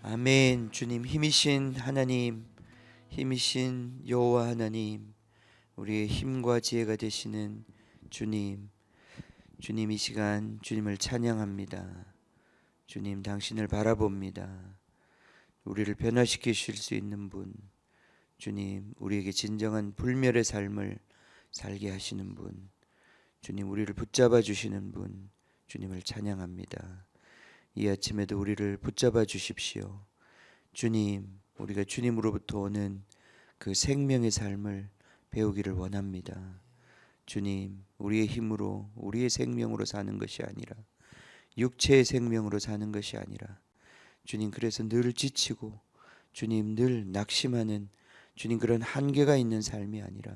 아멘. 주님, 힘이신 하나님, 힘이신 여호와 하나님, 우리의 힘과 지혜가 되시는 주님, 주님, 이 시간 주님을 찬양합니다. 주님, 당신을 바라봅니다. 우리를 변화시키실 수 있는 분, 주님, 우리에게 진정한 불멸의 삶을 살게 하시는 분, 주님, 우리를 붙잡아 주시는 분, 주님을 찬양합니다. 이 아침에도 우리를 붙잡아 주십시오. 주님, 우리가 주님으로부터 오는 그 생명의 삶을 배우기를 원합니다. 주님, 우리의 힘으로, 우리의 생명으로 사는 것이 아니라, 육체의 생명으로 사는 것이 아니라, 주님, 그래서 늘 지치고, 주님, 늘 낙심하는, 주님, 그런 한계가 있는 삶이 아니라,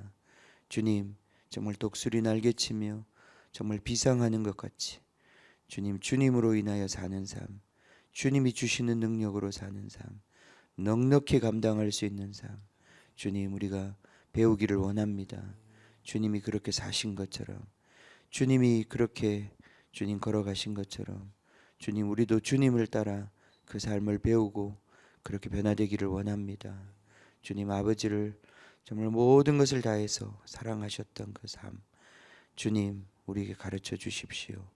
주님, 정말 독수리 날개치며 정말 비상하는 것 같이, 주님, 주님으로 인하여 사는 삶, 주님이 주시는 능력으로 사는 삶, 넉넉히 감당할 수 있는 삶, 주님, 우리가 배우기를 원합니다. 주님이 그렇게 사신 것처럼, 주님이 그렇게 주님 걸어가신 것처럼, 주님, 우리도 주님을 따라 그 삶을 배우고 그렇게 변화되기를 원합니다. 주님, 아버지를 정말 모든 것을 다해서 사랑하셨던 그 삶, 주님, 우리에게 가르쳐 주십시오.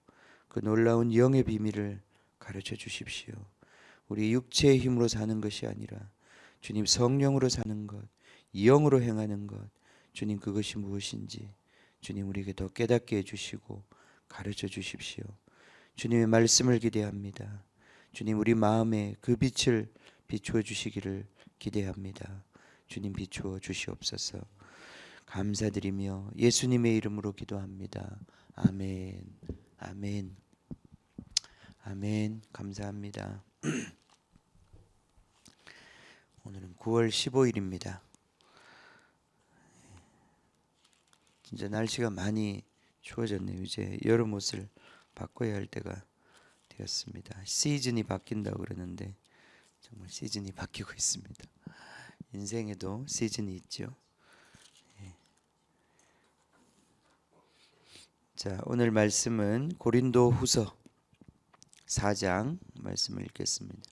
그 놀라운 영의 비밀을 가르쳐 주십시오. 우리 육체의 힘으로 사는 것이 아니라 주님, 성령으로 사는 것, 영으로 행하는 것, 주님, 그것이 무엇인지 주님, 우리에게 더 깨닫게 해주시고 가르쳐 주십시오. 주님의 말씀을 기대합니다. 주님, 우리 마음에 그 빛을 비추어 주시기를 기대합니다. 주님, 비추어 주시옵소서. 감사드리며 예수님의 이름으로 기도합니다. 아멘. 아멘. 아멘. 감사합니다. 오늘은 9월 15일입니다. 진짜 날씨가 많이 추워졌네요. 이제 여름 옷을 바꿔야 할 때가 되었습니다. 시즌이 바뀐다고 그러는데 정말 시즌이 바뀌고 있습니다. 인생에도 시즌이 있죠. 자, 오늘 말씀은 고린도 후서 4장 말씀을 읽겠습니다.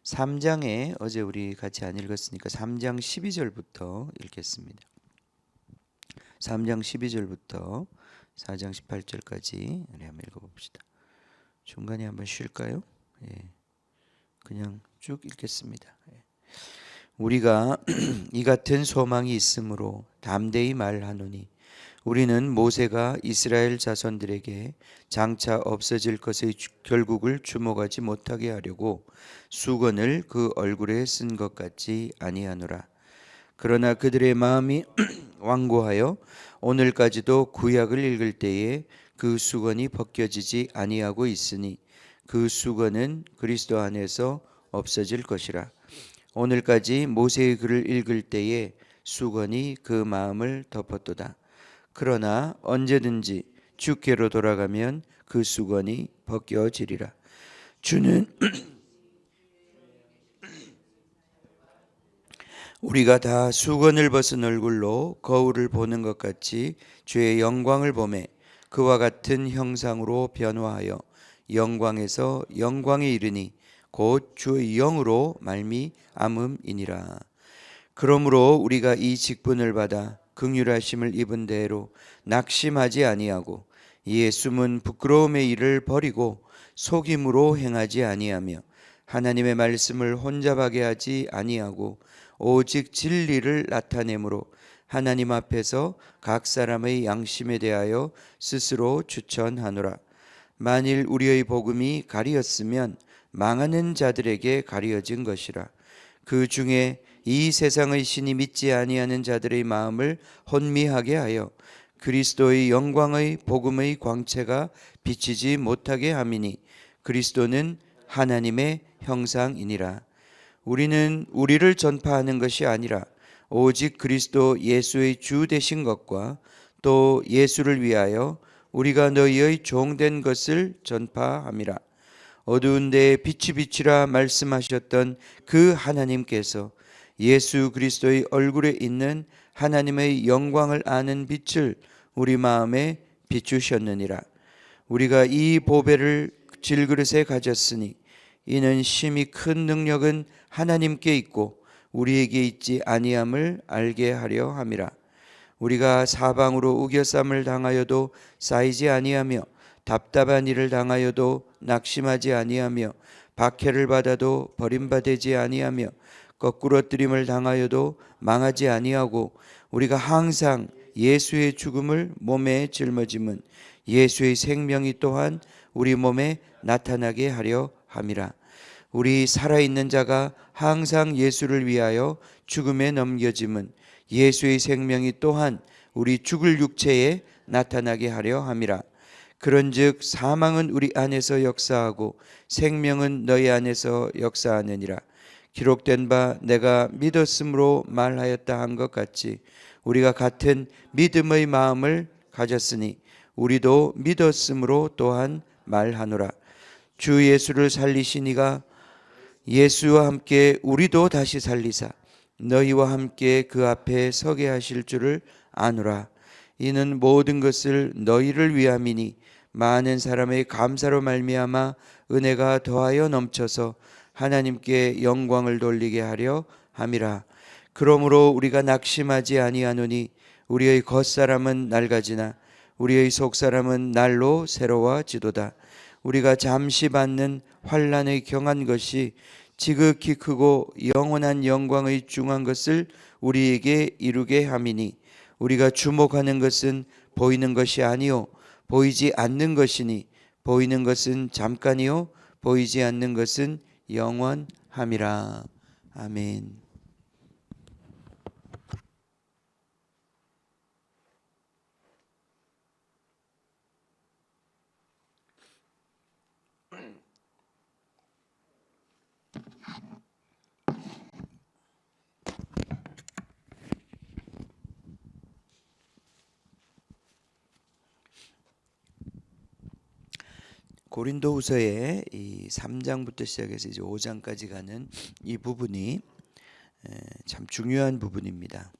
3장에 어제 우리 같이 안 읽었으니까 3장 12절부터 읽겠습니다. 3장 12절부터 4장 18절까지 우리 한번 읽어봅시다. 중간에 한번 쉴까요? 예, 그냥 쭉 읽겠습니다. 우리가 이 같은 소망이 있으므로 담대히 말하노니 우리는 모세가 이스라엘 자손들에게 장차 없어질 것의 결국을 주목하지 못하게 하려고 수건을 그 얼굴에 쓴 것 같지 아니하노라. 그러나 그들의 마음이 완고하여 오늘까지도 구약을 읽을 때에 그 수건이 벗겨지지 아니하고 있으니 그 수건은 그리스도 안에서 없어질 것이라. 오늘까지 모세의 글을 읽을 때에 수건이 그 마음을 덮었도다. 그러나 언제든지 주께로 돌아가면 그 수건이 벗겨지리라. 주는 우리가 다 수건을 벗은 얼굴로 거울을 보는 것 같이 주의 영광을 보매 그와 같은 형상으로 변화하여 영광에서 영광에 이르니 곧 주의 영으로 말미암음이니라. 그러므로 우리가 이 직분을 받아 긍휼하심을 입은 대로 낙심하지 아니하고 이에 숨은 부끄러움의 일을 버리고 속임으로 행하지 아니하며 하나님의 말씀을 혼잡하게 하지 아니하고 오직 진리를 나타내므로 하나님 앞에서 각 사람의 양심에 대하여 스스로 추천하노라. 만일 우리의 복음이 가리었으면 망하는 자들에게 가리어진 것이라. 그 중에 이 세상의 신이 믿지 아니하는 자들의 마음을 혼미하게 하여 그리스도의 영광의 복음의 광채가 비치지 못하게 함이니 그리스도는 하나님의 형상이니라. 우리는 우리를 전파하는 것이 아니라 오직 그리스도 예수의 주 되신 것과 또 예수를 위하여 우리가 너희의 종된 것을 전파함이라. 어두운 데에 빛이 비치라 말씀하셨던 그 하나님께서 예수 그리스도의 얼굴에 있는 하나님의 영광을 아는 빛을 우리 마음에 비추셨느니라. 우리가 이 보배를 질그릇에 가졌으니 이는 심히 큰 능력은 하나님께 있고 우리에게 있지 아니함을 알게 하려 함이라. 우리가 사방으로 우겨쌈을 당하여도 쌓이지 아니하며 답답한 일을 당하여도 낙심하지 아니하며 박해를 받아도 버림받지 아니하며 거꾸러뜨림을 당하여도 망하지 아니하고 우리가 항상 예수의 죽음을 몸에 짊어짐은 예수의 생명이 또한 우리 몸에 나타나게 하려 함이라. 우리 살아있는 자가 항상 예수를 위하여 죽음에 넘겨짐은 예수의 생명이 또한 우리 죽을 육체에 나타나게 하려 함이라. 그런즉 사망은 우리 안에서 역사하고 생명은 너희 안에서 역사하느니라. 기록된 바 내가 믿었으므로 말하였다 한 것 같이 우리가 같은 믿음의 마음을 가졌으니 우리도 믿었으므로 또한 말하노라. 주 예수를 살리신 이가 예수와 함께 우리도 다시 살리사 너희와 함께 그 앞에 서게 하실 줄을 아노라. 이는 모든 것을 너희를 위함이니 많은 사람의 감사로 말미암아 은혜가 더하여 넘쳐서 하나님께 영광을 돌리게 하려 함이라. 그러므로 우리가 낙심하지 아니하노니 우리의 겉사람은 낡아지나 우리의 속사람은 날로 새로워지도다. 우리가 잠시 받는 환난의 경한 것이 지극히 크고 영원한 영광의 중한 것을 우리에게 이루게 함이니 우리가 주목하는 것은 보이는 것이 아니요 보이지 않는 것이니 보이는 것은 잠깐이요 보이지 않는 것은 영원함이라. 아멘. 고린도후서의 이 3장부터 시작해서 이제 5장까지 가는 이 부분이 참 중요한 부분입니다.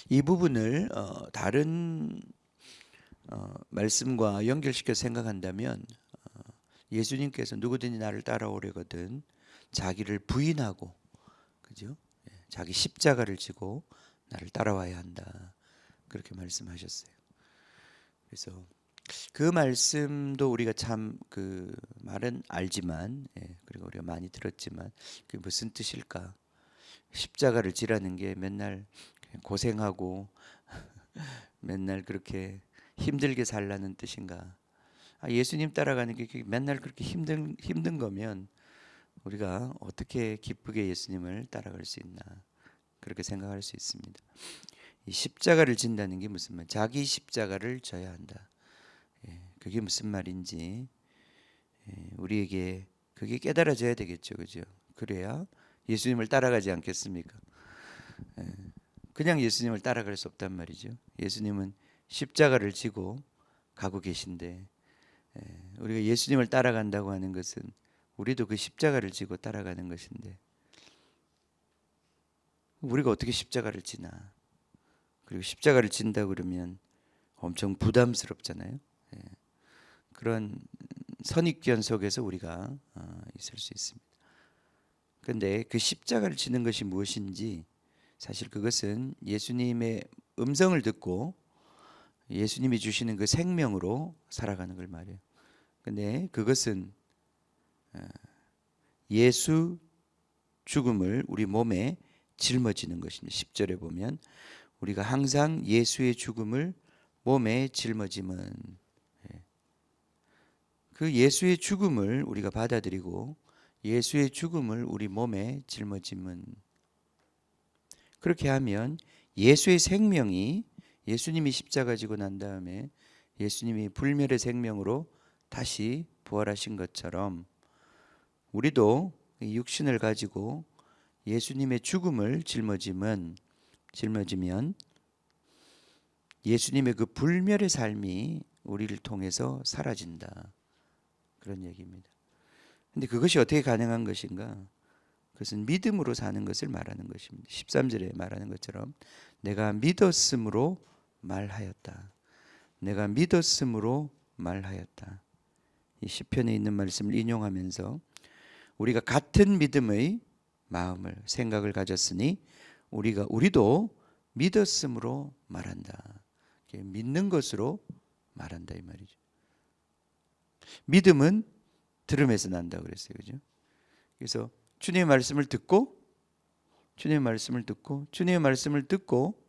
이 부분을 다른 말씀과 연결시켜 생각한다면 예수님께서 누구든지 나를 따라오려거든 자기를 부인하고 그죠? 자기 십자가를 지고 나를 따라와야 한다. 그렇게 말씀하셨어요. 그래서 그 말씀도 우리가 참 그 말은 알지만 그리고 우리가 많이 들었지만 그게 무슨 뜻일까? 십자가를 지라는 게 맨날 고생하고 맨날 그렇게 힘들게 살라는 뜻인가? 예수님 따라가는 게 맨날 그렇게 힘든 거면 우리가 어떻게 기쁘게 예수님을 따라갈 수 있나? 그렇게 생각할 수 있습니다. 이 십자가를 진다는 게 무슨 말? 자기 십자가를 져야 한다. 그게 무슨 말인지 우리에게 그게 깨달아져야 되겠죠, 그죠? 그래야 예수님을 따라가지 않겠습니까? 그냥 예수님을 따라갈 수 없단 말이죠. 예수님은 십자가를 지고 가고 계신데 우리가 예수님을 따라간다고 하는 것은 우리도 그 십자가를 지고 따라가는 것인데 우리가 어떻게 십자가를 지나? 그리고 십자가를 진다 그러면 엄청 부담스럽잖아요. 그런 선입견 속에서 우리가 있을 수 있습니다. 그런데 그 십자가를 지는 것이 무엇인지 사실 그것은 예수님의 음성을 듣고 예수님이 주시는 그 생명으로 살아가는 걸 말해요. 근데 그것은 예수 죽음을 우리 몸에 짊어지는 것입니다. 10절에 보면 우리가 항상 예수의 죽음을 몸에 짊어짐은 그 예수의 죽음을 우리가 받아들이고 예수의 죽음을 우리 몸에 짊어짐은 그렇게 하면 예수의 생명이 예수님이 십자가 지고 난 다음에 예수님이 불멸의 생명으로 다시 부활하신 것처럼 우리도 육신을 가지고 예수님의 죽음을 짊어지면 예수님의 그 불멸의 삶이 우리를 통해서 사라진다. 그런 얘기입니다. 근데 그것이 어떻게 가능한 것인가? 그것은 믿음으로 사는 것을 말하는 것입니다. 13절에 말하는 것처럼 내가 믿었으므로 말하였다. 내가 믿었으므로 말하였다. 이 시편에 있는 말씀을 인용하면서 우리가 같은 믿음의 마음을 생각을 가졌으니 우리도 믿었으므로 말한다. 믿는 것으로 말한다 이 말이죠. 믿음은 들음에서 난다 그랬어요. 그죠? 그래서 주님의 말씀을 듣고 주님의 말씀을 듣고 주님의 말씀을 듣고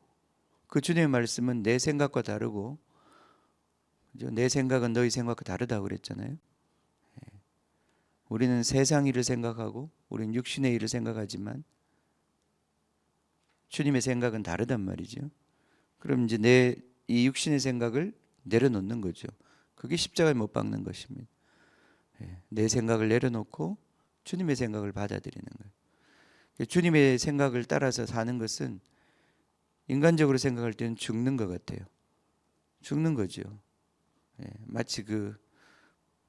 그 주님의 말씀은 내 생각과 다르고 그죠? 내 생각은 너희 생각과 다르다고 그랬잖아요. 우리는 세상 일을 생각하고 우리는 육신의 일을 생각하지만 주님의 생각은 다르단 말이죠. 그럼 이제 내 이 육신의 생각을 내려놓는 거죠. 그게 십자가에 못 박는 것입니다. 내 생각을 내려놓고 주님의 생각을 받아들이는 거예요. 주님의 생각을 따라서 사는 것은 인간적으로 생각할 때는 죽는 것 같아요. 죽는 거죠. 마치 그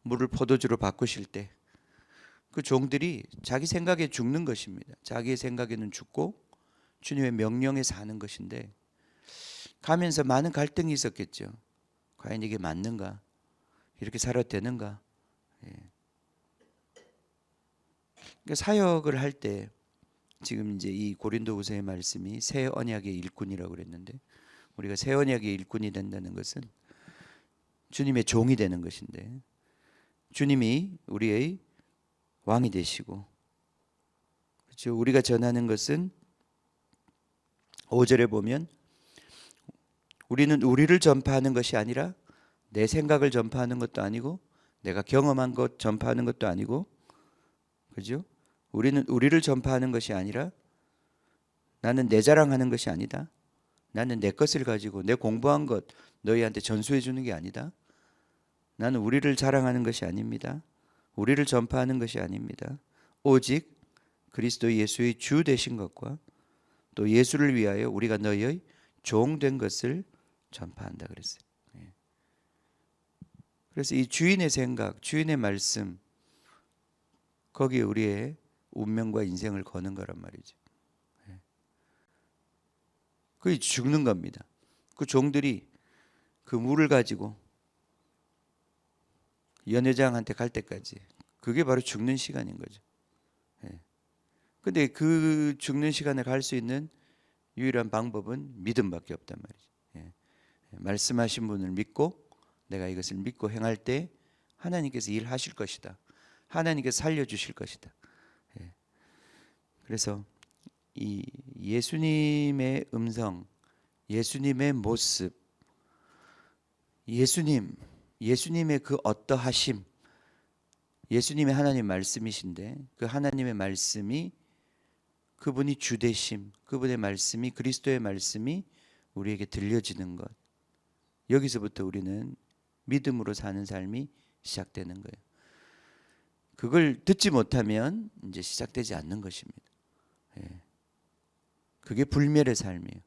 물을 포도주로 바꾸실 때 그 종들이 자기 생각에 죽는 것입니다. 자기의 생각에는 죽고 주님의 명령에 사는 것인데 가면서 많은 갈등이 있었겠죠. 과연 이게 맞는가? 이렇게 살아도 되는가? 그러니까 사역을 할 때 지금 이제 이 고린도후서의 말씀이 새 언약의 일꾼이라고 그랬는데 우리가 새 언약의 일꾼이 된다는 것은 주님의 종이 되는 것인데 주님이 우리의 왕이 되시고 그렇죠. 우리가 전하는 것은 5절에 보면 우리는 우리를 전파하는 것이 아니라 내 생각을 전파하는 것도 아니고 내가 경험한 것 전파하는 것도 아니고 그죠? 우리는 우리를 전파하는 것이 아니라 나는 내 자랑하는 것이 아니다. 나는 내 것을 가지고 내 공부한 것 너희한테 전수해 주는 게 아니다. 나는 우리를 자랑하는 것이 아닙니다. 우리를 전파하는 것이 아닙니다. 오직 그리스도 예수의 주 되신 것과 또 예수를 위하여 우리가 너희의 종 된 것을 전파한다 그랬어요. 그래서 이 주인의 생각, 주인의 말씀 거기에 우리의 운명과 인생을 거는 거란 말이죠. 그게 죽는 겁니다. 그 종들이 그 물을 가지고 연회장한테 갈 때까지 그게 바로 죽는 시간인 거죠. 근데 그 죽는 시간을 갈 수 있는 유일한 방법은 믿음밖에 없단 말이죠. 말씀하신 분을 믿고 내가 이것을 믿고 행할 때 하나님께서 일하실 것이다. 하나님께서 살려주실 것이다. 그래서 이 예수님의 음성, 예수님의 모습, 예수님의 그 어떠하심, 예수님의 하나님 말씀이신데 그 하나님의 말씀이 그분이 주되심, 그분의 말씀이 그리스도의 말씀이 우리에게 들려지는 것. 여기서부터 우리는 믿음으로 사는 삶이 시작되는 거예요. 그걸 듣지 못하면 이제 시작되지 않는 것입니다. 그게 불멸의 삶이에요.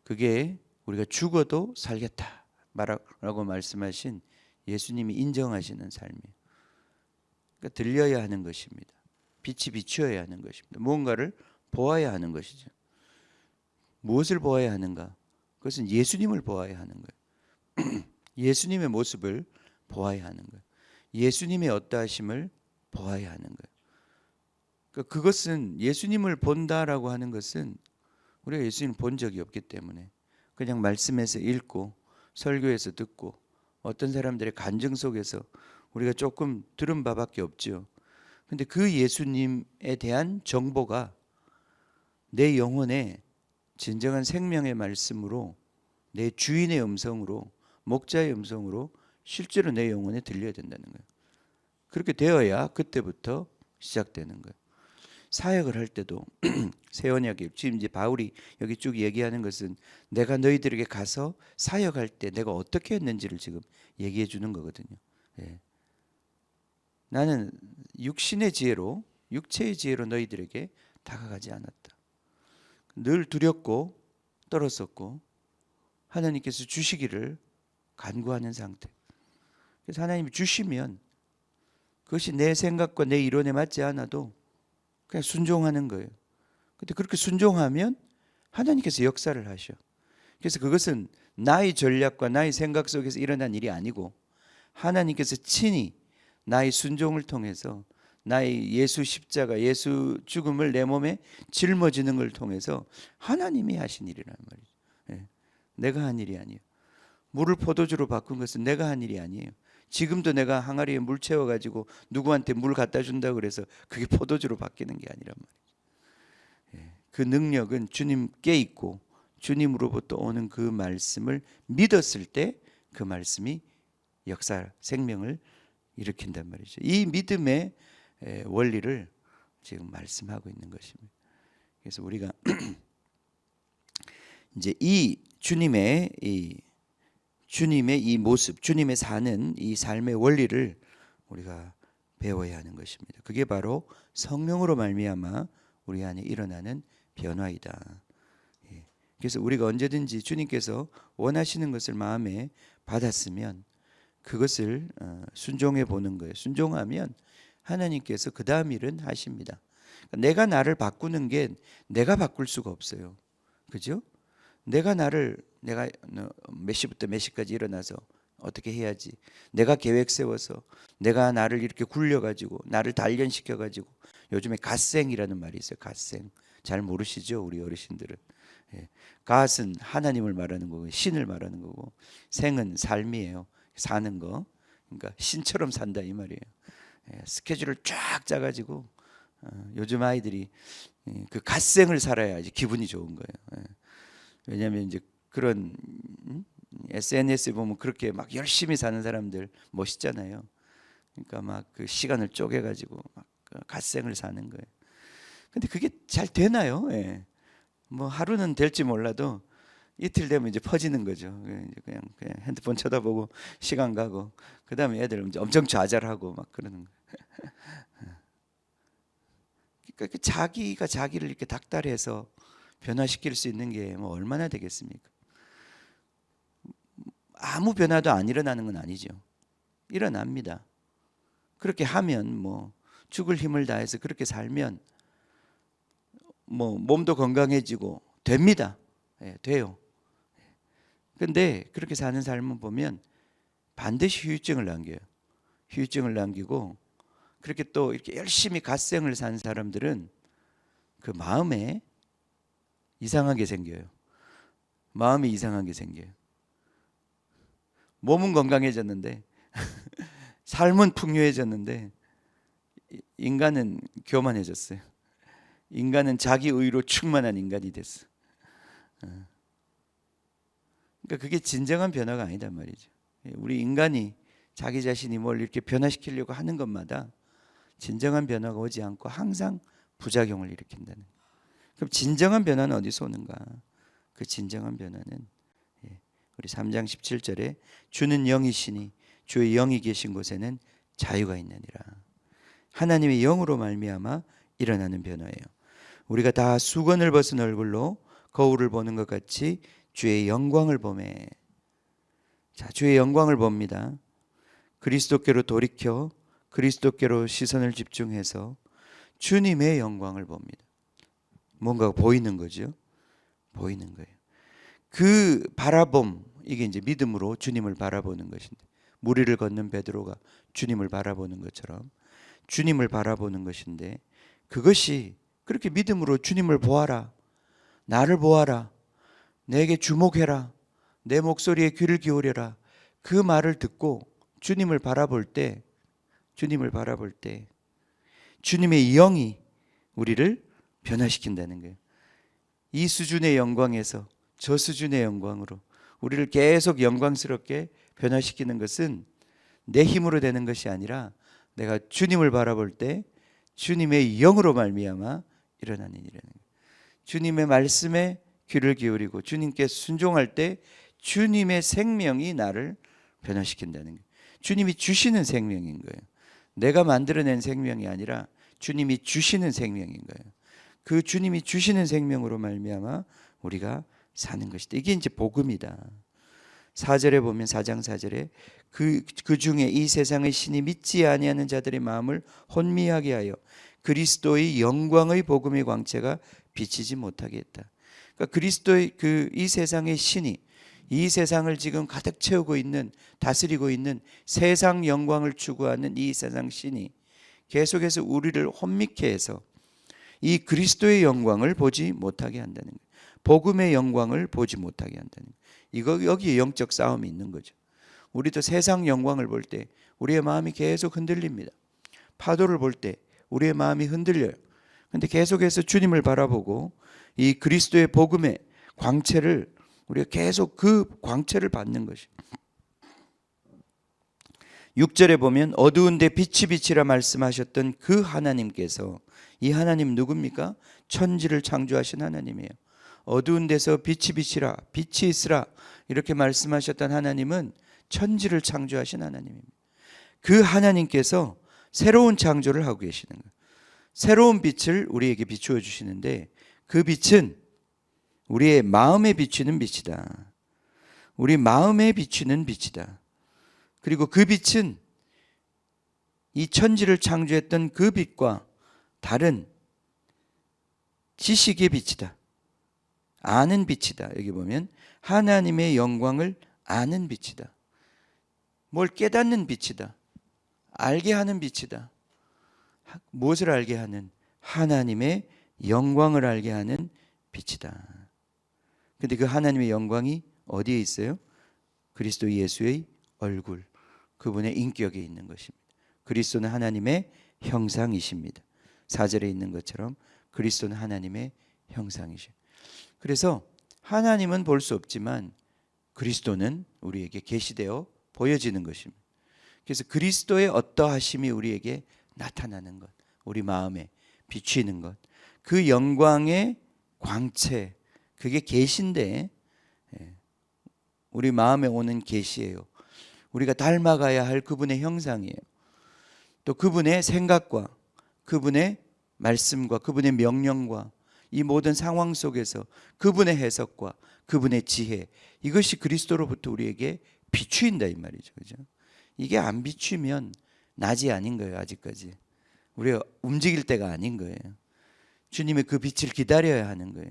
그게 우리가 죽어도 살겠다 라고 말씀하신 예수님이 인정하시는 삶이에요. 그러니까 들려야 하는 것입니다. 빛이 비추어야 하는 것입니다. 무언가를 보아야 하는 것이죠. 무엇을 보아야 하는가? 그것은 예수님을 보아야 하는 거예요. 예수님의 모습을 보아야 하는 거예요. 예수님의 어떠하심을 보아야 하는 거예요. 그러니까 그것은 예수님을 본다라고 하는 것은 우리가 예수님을 본 적이 없기 때문에 그냥 말씀에서 읽고 설교에서 듣고 어떤 사람들의 간증 속에서 우리가 조금 들은 바밖에 없죠. 근데 그 예수님에 대한 정보가 내 영혼에 진정한 생명의 말씀으로 내 주인의 음성으로 목자의 음성으로 실제로 내 영혼에 들려야 된다는 거예요. 그렇게 되어야 그때부터 시작되는 거예요. 사역을 할 때도 새 언약에 지금 이제 바울이 여기 쭉 얘기하는 것은 내가 너희들에게 가서 사역할 때 내가 어떻게 했는지를 지금 얘기해 주는 거거든요. 나는 육신의 지혜로 육체의 지혜로 너희들에게 다가가지 않았다. 늘 두렵고 떨었었고 하나님께서 주시기를 간구하는 상태. 그래서 하나님이 주시면 그것이 내 생각과 내 이론에 맞지 않아도 그냥 순종하는 거예요. 근데 그렇게 순종하면 하나님께서 역사를 하셔. 그래서 그것은 나의 전략과 나의 생각 속에서 일어난 일이 아니고 하나님께서 친히 나의 순종을 통해서 나의 예수 십자가, 예수 죽음을 내 몸에 짊어지는 걸 통해서 하나님이 하신 일이란 말이죠. 예. 내가 한 일이 아니에요. 물을 포도주로 바꾼 것은 내가 한 일이 아니에요. 지금도 내가 항아리에 물 채워가지고 누구한테 물 갖다 준다고 그래서 그게 포도주로 바뀌는 게 아니란 말이죠. 예. 그 능력은 주님께 있고 주님으로부터 오는 그 말씀을 믿었을 때 그 말씀이 역사, 생명을 일으킨단 말이죠. 이 믿음의 원리를 지금 말씀하고 있는 것입니다. 그래서 우리가 이제 이 주님의 이 모습, 주님의 사는 이 삶의 원리를 우리가 배워야 하는 것입니다. 그게 바로 성령으로 말미암아 우리 안에 일어나는 변화이다. 그래서 우리가 언제든지 주님께서 원하시는 것을 마음에 받았으면 그것을 순종해 보는 거예요. 순종하면 하나님께서 그 다음 일은 하십니다. 내가 나를 바꾸는 게 내가 바꿀 수가 없어요. 그죠? 내가 몇 시부터 몇 시까지 일어나서 어떻게 해야지, 내가 계획 세워서 내가 나를 이렇게 굴려가지고 나를 단련시켜가지고, 요즘에 갓생이라는 말이 있어요. 갓생. 잘 모르시죠? 우리 어르신들은. 갓은 하나님을 말하는 거고 신을 말하는 거고, 생은 삶이에요. 사는 거. 그러니까 신처럼 산다 이 말이에요. 스케줄을 쫙 짜가지고 요즘 아이들이 그 갓생을 살아야지 기분이 좋은 거예요. 왜냐하면 이제 그런 SNS에 보면 그렇게 막 열심히 사는 사람들 멋있잖아요. 그러니까 막 그 시간을 쪼개가지고 막 갓생을 사는 거예요. 근데 그게 잘 되나요? 뭐 하루는 될지 몰라도 이틀 되면 이제 퍼지는 거죠. 그냥 핸드폰 쳐다보고 시간 가고, 그 다음에 애들 이제 엄청 좌절하고 막 그러는 거예요. 그러니까 자기가 자기를 이렇게 닥달해서 변화시킬 수 있는 게 뭐 얼마나 되겠습니까? 아무 변화도 안 일어나는 건 아니죠. 일어납니다. 그렇게 하면 뭐 죽을 힘을 다해서 그렇게 살면 뭐 몸도 건강해지고 됩니다. 돼요. 근데 그렇게 사는 삶을 보면 반드시 후유증을 남겨요. 후유증을 남기고, 그렇게 또 이렇게 열심히 갓생을 산 사람들은 그 마음에 이상하게 생겨요. 마음이 이상하게 생겨요. 몸은 건강해졌는데 삶은 풍요해졌는데 인간은 교만해졌어요. 인간은 자기 의로 충만한 인간이 됐어. 그러니까 그게 진정한 변화가 아니단 말이죠. 우리 인간이 자기 자신이 뭘 이렇게 변화시키려고 하는 것마다 진정한 변화가 오지 않고 항상 부작용을 일으킨다는. 그럼 진정한 변화는 어디서 오는가? 그 진정한 변화는 우리 3장 17절에 주는 영이시니 주의 영이 계신 곳에는 자유가 있느니라. 하나님의 영으로 말미암아 일어나는 변화예요. 우리가 다 수건을 벗은 얼굴로 거울을 보는 것 같이 주의 영광을 보매. 자, 주의 영광을 봅니다. 그리스도께로 돌이켜 그리스도께로 시선을 집중해서 주님의 영광을 봅니다. 뭔가 보이는 거죠. 보이는 거예요. 그 바라봄, 이게 이제 믿음으로 주님을 바라보는 것인데, 물 위를 걷는 베드로가 주님을 바라보는 것처럼 주님을 바라보는 것인데, 그것이 그렇게 믿음으로 주님을 보아라, 나를 보아라, 내게 주목해라, 내 목소리에 귀를 기울여라, 그 말을 듣고 주님을 바라볼 때 주님의 영이 우리를 변화시킨다는 거예요. 이 수준의 영광에서 저 수준의 영광으로 우리를 계속 영광스럽게 변화시키는 것은 내 힘으로 되는 것이 아니라 내가 주님을 바라볼 때 주님의 영으로 말미암아 일어나는 일이라는 거예요. 주님의 말씀에 귀를 기울이고 주님께 순종할 때 주님의 생명이 나를 변화시킨다는 거예요. 주님이 주시는 생명인 거예요. 내가 만들어낸 생명이 아니라 주님이 주시는 생명인 거예요. 그 주님이 주시는 생명으로 말미암아 우리가 사는 것이다. 이게 이제 복음이다. 4절에 보면 4장 4절에 그 중에 이 세상의 신이 믿지 아니하는 자들의 마음을 혼미하게 하여 그리스도의 영광의 복음의 광채가 비치지 못하게 했다. 그러니까 그리스도의 이 세상의 신이 이 세상을 지금 가득 채우고 있는, 다스리고 있는 세상 영광을 추구하는 이 세상 신이 계속해서 우리를 혼미케 해서 이 그리스도의 영광을 보지 못하게 한다는 거예요. 복음의 영광을 보지 못하게 한다는 거예요. 이거 여기에 영적 싸움이 있는 거죠. 우리도 세상 영광을 볼 때 우리의 마음이 계속 흔들립니다. 파도를 볼 때 우리의 마음이 흔들려요. 근데 계속해서 주님을 바라보고 이 그리스도의 복음의 광채를 우리가 계속 그 광채를 받는 것이. 6절에 보면 어두운데 빛이 비치라 말씀하셨던 그 하나님께서, 이 하나님 누굽니까? 천지를 창조하신 하나님이에요. 어두운 데서 빛이 비치라, 빛이 있으라 이렇게 말씀하셨던 하나님은 천지를 창조하신 하나님입니다. 그 하나님께서 새로운 창조를 하고 계시는 거예요. 새로운 빛을 우리에게 비추어 주시는데 그 빛은 우리의 마음에 비추는 빛이다. 우리 마음에 비추는 빛이다. 그리고 그 빛은 이 천지를 창조했던 그 빛과 다른 지식의 빛이다. 아는 빛이다. 여기 보면 하나님의 영광을 아는 빛이다. 뭘 깨닫는 빛이다. 알게 하는 빛이다. 무엇을 알게 하는? 하나님의 영광을 알게 하는 빛이다. 근데 그 하나님의 영광이 어디에 있어요? 그리스도 예수의 얼굴, 그분의 인격에 있는 것입니다. 그리스도는 하나님의 형상이십니다. 4절에 있는 것처럼 그리스도는 하나님의 형상이십니다. 그래서 하나님은 볼 수 없지만 그리스도는 우리에게 계시되어 보여지는 것입니다. 그래서 그리스도의 어떠하심이 우리에게 나타나는 것, 우리 마음에 비추이는 것, 그 영광의 광채, 그게 계시인데 우리 마음에 오는 계시예요. 우리가 닮아가야 할 그분의 형상이에요. 또 그분의 생각과 그분의 말씀과 그분의 명령과 이 모든 상황 속에서 그분의 해석과 그분의 지혜, 이것이 그리스도로부터 우리에게 비추인다 이 말이죠. 그죠? 이게 안 비추면 낮이 아닌 거예요. 아직까지 우리가 움직일 때가 아닌 거예요. 주님의 그 빛을 기다려야 하는 거예요.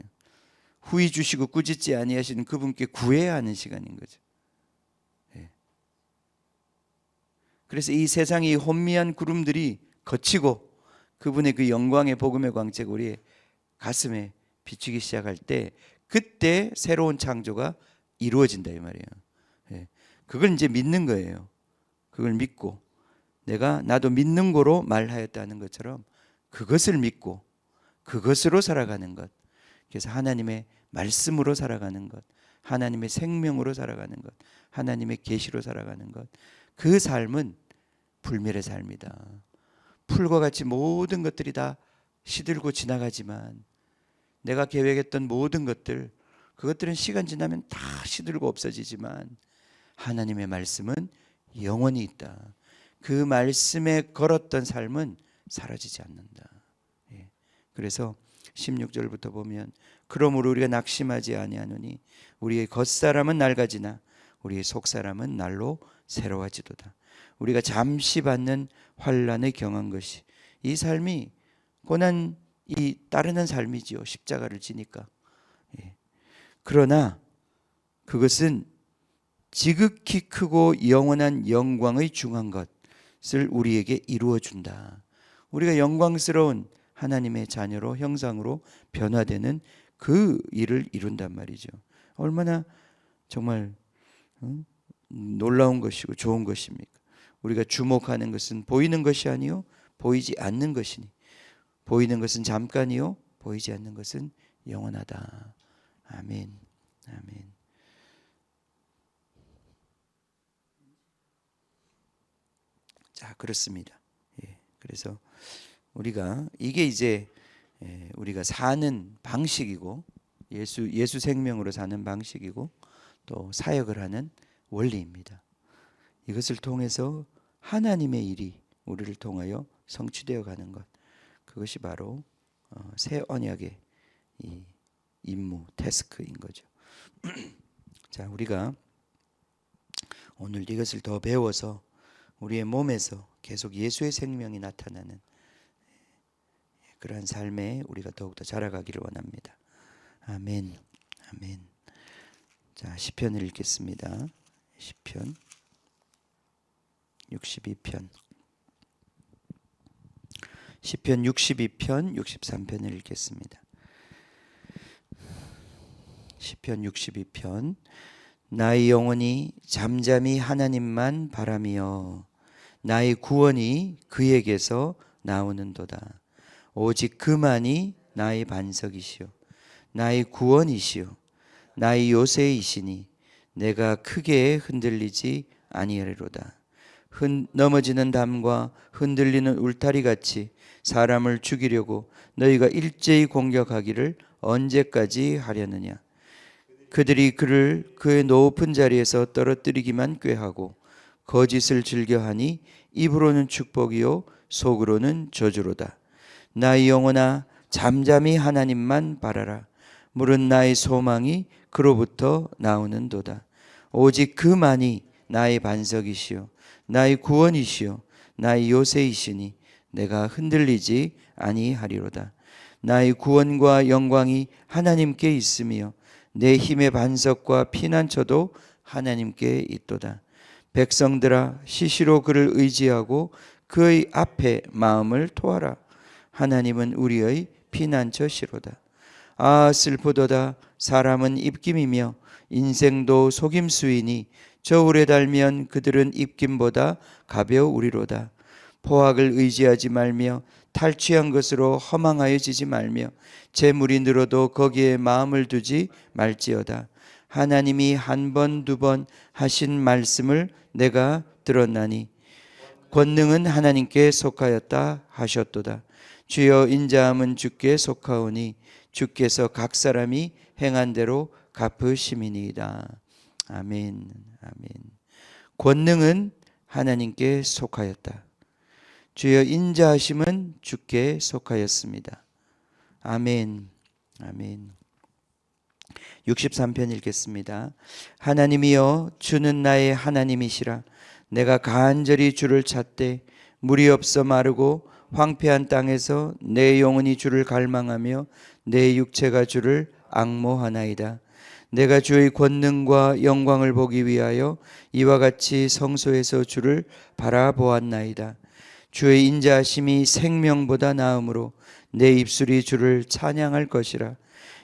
후히 주시고 꾸짖지 아니하시는 그분께 구해야 하는 시간인 거죠. 그래서 이 세상의 혼미한 구름들이 거치고 그분의 그 영광의 복음의 광채가 우리의 가슴에 비추기 시작할 때 그때 새로운 창조가 이루어진다 이 말이에요. 그걸 이제 믿는 거예요. 그걸 믿고 나도 믿는 거로 말하였다는 것처럼 그것을 믿고 그것으로 살아가는 것. 그래서 하나님의 말씀으로 살아가는 것, 하나님의 생명으로 살아가는 것, 하나님의 계시로 살아가는 것. 그 삶은 불멸의 삶이다. 풀과 같이 모든 것들이 다 시들고 지나가지만 내가 계획했던 모든 것들, 그것들은 시간 지나면 다 시들고 없어지지만 하나님의 말씀은 영원히 있다. 그 말씀에 걸었던 삶은 사라지지 않는다. 그래서 16절부터 보면 그러므로 우리가 낙심하지 아니하노니 우리의 겉사람은 낡아지나 우리의 속사람은 날로 새로워지도다. 우리가 잠시 받는 환난에 경한 것이 이 삶이 고난이 따르는 삶이지요. 십자가를 지니까. 그러나 그것은 지극히 크고 영원한 영광의 중한 것을 우리에게 이루어 준다. 우리가 영광스러운 하나님의 자녀로 형상으로 변화되는 그 일을 이룬단 말이죠. 얼마나 정말 놀라운 것이고 좋은 것입니까? 우리가 주목하는 것은 보이는 것이 아니요 보이지 않는 것이니 보이는 것은 잠깐이요 보이지 않는 것은 영원하다. 아멘. 아멘. 자, 그렇습니다. 그래서 우리가 이게 이제 우리가 사는 방식이고 예수 생명으로 사는 방식이고 또 사역을 하는 원리입니다. 이것을 통해서 하나님의 일이 우리를 통하여 성취되어 가는 것, 그것이 바로 새 언약의 이 임무, 태스크인 거죠. 자, 우리가 오늘 이것을 더 배워서 우리의 몸에서 계속 예수의 생명이 나타나는 그러한 삶에 우리가 더욱더 자라가기를 원합니다. 아멘. 아멘. 자, 시편을 읽겠습니다. 시편 62편. 시편 62편 63편을 읽겠습니다. 시편 62편. 나의 영혼이 잠잠히 하나님만 바라며 나의 구원이 그에게서 나오는도다. 오직 그만이 나의 반석이시요 나의 구원이시요 나의 요새이시니 내가 크게 흔들리지 아니하리로다. 넘어지는 담과 흔들리는 울타리같이 사람을 죽이려고 너희가 일제히 공격하기를 언제까지 하려느냐. 그들이 그를 그의 높은 자리에서 떨어뜨리기만 꾀하고 거짓을 즐겨하니 입으로는 축복이요 속으로는 저주로다. 나의 영혼아 잠잠히 하나님만 바라라. 물은 나의 소망이 그로부터 나오는도다. 오직 그만이 나의 반석이시요 나의 구원이시요 나의 요새이시니 내가 흔들리지 아니하리로다. 나의 구원과 영광이 하나님께 있으며 내 힘의 반석과 피난처도 하나님께 있도다. 백성들아 시시로 그를 의지하고 그의 앞에 마음을 토하라. 하나님은 우리의 피난처시로다. 아 슬프도다. 사람은 입김이며 인생도 속임수이니 저울에 달면 그들은 입김보다 가벼우리로다. 포악을 의지하지 말며 탈취한 것으로 허망하여지지 말며 재물이 늘어도 거기에 마음을 두지 말지어다. 하나님이 한 번, 두 번 하신 말씀을 내가 들었나니 권능은 하나님께 속하였다 하셨도다. 주여 인자함은 주께 속하오니 주께서 각 사람이 행한 대로 갚으심이니이다. 아멘. 아멘. 권능은 하나님께 속하였다. 주여 인자하심은 주께 속하였습니다. 아멘. 아멘. 63편 읽겠습니다. 하나님이여 주는 나의 하나님이시라. 내가 간절히 주를 찾되 물이 없어 마르고 황폐한 땅에서 내 영혼이 주를 갈망하며 내 육체가 주를 앙모하나이다. 내가 주의 권능과 영광을 보기 위하여 이와 같이 성소에서 주를 바라보았나이다. 주의 인자하심이 생명보다 나음으로 내 입술이 주를 찬양할 것이라.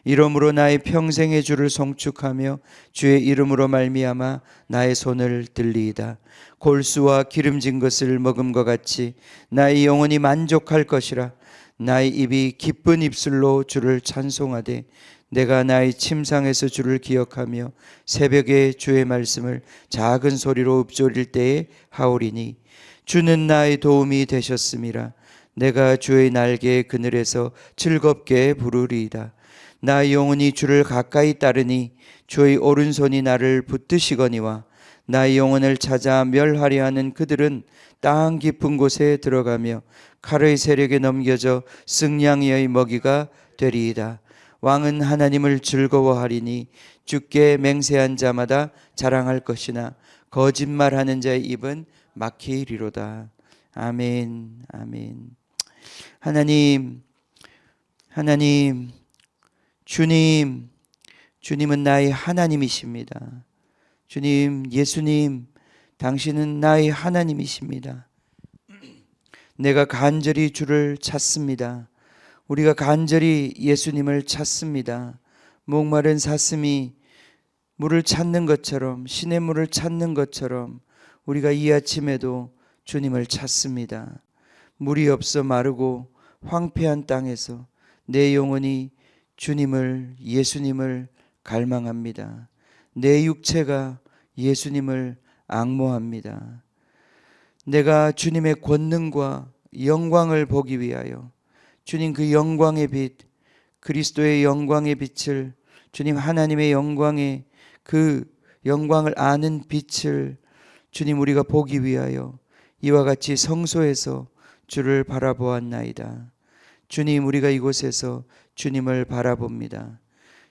이러므로 나의 평생의 주를 송축하며 주의 이름으로 말미암아 나의 손을 들리이다. 골수와 기름진 것을 먹음과 같이 나의 영혼이 만족할 것이라. 나의 입이 기쁜 입술로 주를 찬송하되 내가 나의 침상에서 주를 기억하며 새벽에 주의 말씀을 작은 소리로 읊조릴 때에 하오리니 주는 나의 도움이 되셨음이라. 내가 주의 날개 그늘에서 즐겁게 부르리이다. 나의 영혼이 주를 가까이 따르니 주의 오른손이 나를 붙드시거니와 나의 영혼을 찾아 멸하려 하는 그들은 땅 깊은 곳에 들어가며 칼의 세력에 넘겨져 승냥이의 먹이가 되리이다. 왕은 하나님을 즐거워하리니 주께 맹세한 자마다 자랑할 것이나 거짓말하는 자의 입은 막히리로다. 아멘. 아멘. 하나님, 하나님, 주님은 나의 하나님이십니다. 주님, 예수님, 당신은 나의 하나님이십니다. 내가 간절히 주를 찾습니다. 우리가 간절히 예수님을 찾습니다. 목마른 사슴이 물을 찾는 것처럼, 신의 물을 찾는 것처럼 우리가 이 아침에도 주님을 찾습니다. 물이 없어 마르고 황폐한 땅에서 내 영혼이 주님을, 예수님을 갈망합니다. 내 육체가 예수님을 앙모합니다. 내가 주님의 권능과 영광을 보기 위하여 주님 그 영광의 빛, 그리스도의 영광의 빛을, 주님 하나님의 영광의 그 영광을 아는 빛을 주님 우리가 보기 위하여 이와 같이 성소에서 주를 바라보았나이다. 주님, 우리가 이곳에서 주님을 바라봅니다.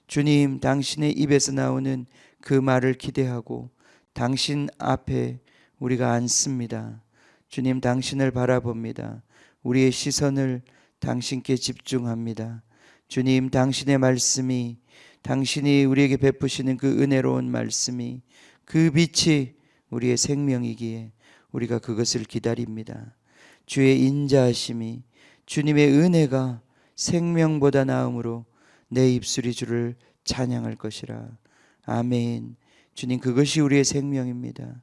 주님, 당신의 입에서 나오는 그 말을 기대하고 당신 앞에 우리가 앉습니다. 주님, 당신을 바라봅니다. 우리의 시선을 당신께 집중합니다. 주님, 당신의 말씀이, 당신이 우리에게 베푸시는 그 은혜로운 말씀이, 그 빛이 우리의 생명이기에 우리가 그것을 기다립니다. 주의 인자하심이, 주님의 은혜가 생명보다 나음으로 내 입술이 주를 찬양할 것이라. 아멘. 주님, 그것이 우리의 생명입니다.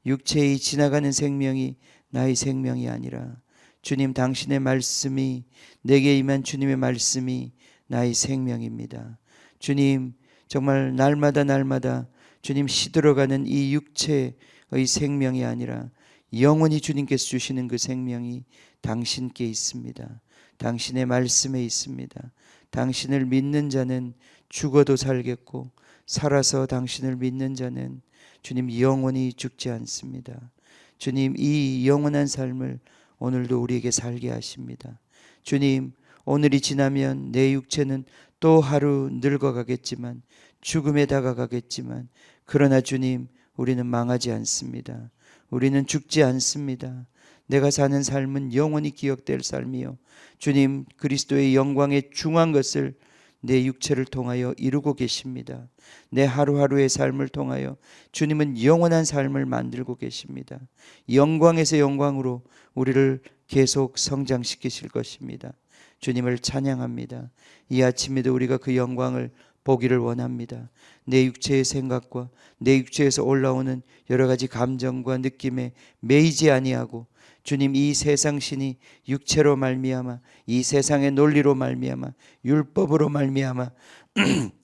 육체의 지나가는 생명이 나의 생명이 아니라 주님, 당신의 말씀이, 내게 임한 주님의 말씀이 나의 생명입니다. 주님, 정말 날마다 주님 시들어가는 이 육체의 생명이 아니라 영원히 주님께서 주시는 그 생명이 당신께 있습니다. 당신의 말씀에 있습니다. 당신을 믿는 자는 죽어도 살겠고 살아서 당신을 믿는 자는 주님 영원히 죽지 않습니다. 주님, 이 영원한 삶을 오늘도 우리에게 살게 하십니다. 주님, 오늘이 지나면 내 육체는 또 하루 늙어가겠지만, 죽음에 다가가겠지만, 그러나 주님, 우리는 망하지 않습니다. 우리는 죽지 않습니다. 내가 사는 삶은 영원히 기억될 삶이요, 주님 그리스도의 영광에 중한 것을 내 육체를 통하여 이루고 계십니다. 내 하루하루의 삶을 통하여 주님은 영원한 삶을 만들고 계십니다. 영광에서 영광으로 우리를 계속 성장시키실 것입니다. 주님을 찬양합니다. 이 아침에도 우리가 그 영광을 보기를 원합니다. 내 육체의 생각과 내 육체에서 올라오는 여러 가지 감정과 느낌에 매이지 아니하고, 주님, 이 세상 신이 육체로 말미암아, 이 세상의 논리로 말미암아, 율법으로 말미암아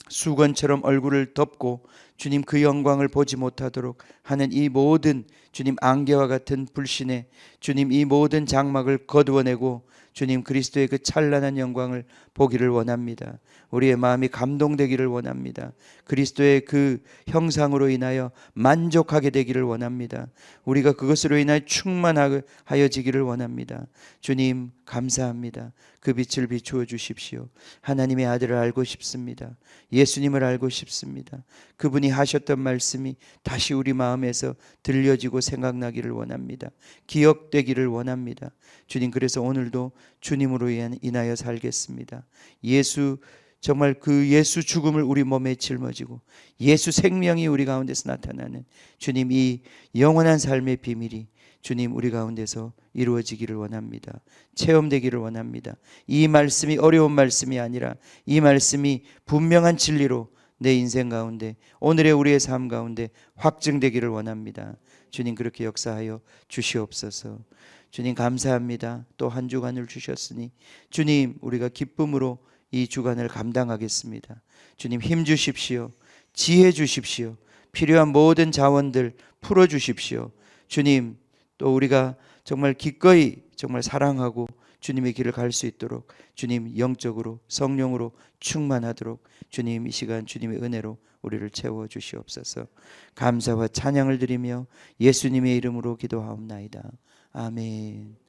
수건처럼 얼굴을 덮고 주님 그 영광을 보지 못하도록 하는 이 모든 주님 안개와 같은 불신에 주님 이 모든 장막을 거두어내고 주님 그리스도의 그 찬란한 영광을 보기를 원합니다. 우리의 마음이 감동되기를 원합니다. 그리스도의 그 형상으로 인하여 만족하게 되기를 원합니다. 우리가 그것으로 인하여 충만하여지기를 원합니다. 주님 감사합니다. 그 빛을 비추어 주십시오. 하나님의 아들을 알고 싶습니다. 예수님을 알고 싶습니다. 그분이 하셨던 말씀이 다시 우리 마음에서 들려지고 생각나기를 원합니다. 기억되기를 원합니다. 주님, 그래서 오늘도 주님으로 인하여 살겠습니다. 예수, 정말 그 예수 죽음을 우리 몸에 짊어지고 예수 생명이 우리 가운데서 나타나는 주님 이 영원한 삶의 비밀이 주님 우리 가운데서 이루어지기를 원합니다. 체험되기를 원합니다. 이 말씀이 어려운 말씀이 아니라 이 말씀이 분명한 진리로 내 인생 가운데, 오늘의 우리의 삶 가운데 확증되기를 원합니다. 주님 그렇게 역사하여 주시옵소서. 주님 감사합니다. 또 한 주간을 주셨으니 주님 우리가 기쁨으로 이 주간을 감당하겠습니다. 주님 힘 주십시오. 지혜 주십시오. 필요한 모든 자원들 풀어 주십시오. 주님, 또 우리가 정말 기꺼이 정말 사랑하고 주님의 길을 갈 수 있도록 주님 영적으로 성령으로 충만하도록 주님 이 시간 주님의 은혜로 우리를 채워 주시옵소서. 감사와 찬양을 드리며 예수님의 이름으로 기도하옵나이다. 아멘.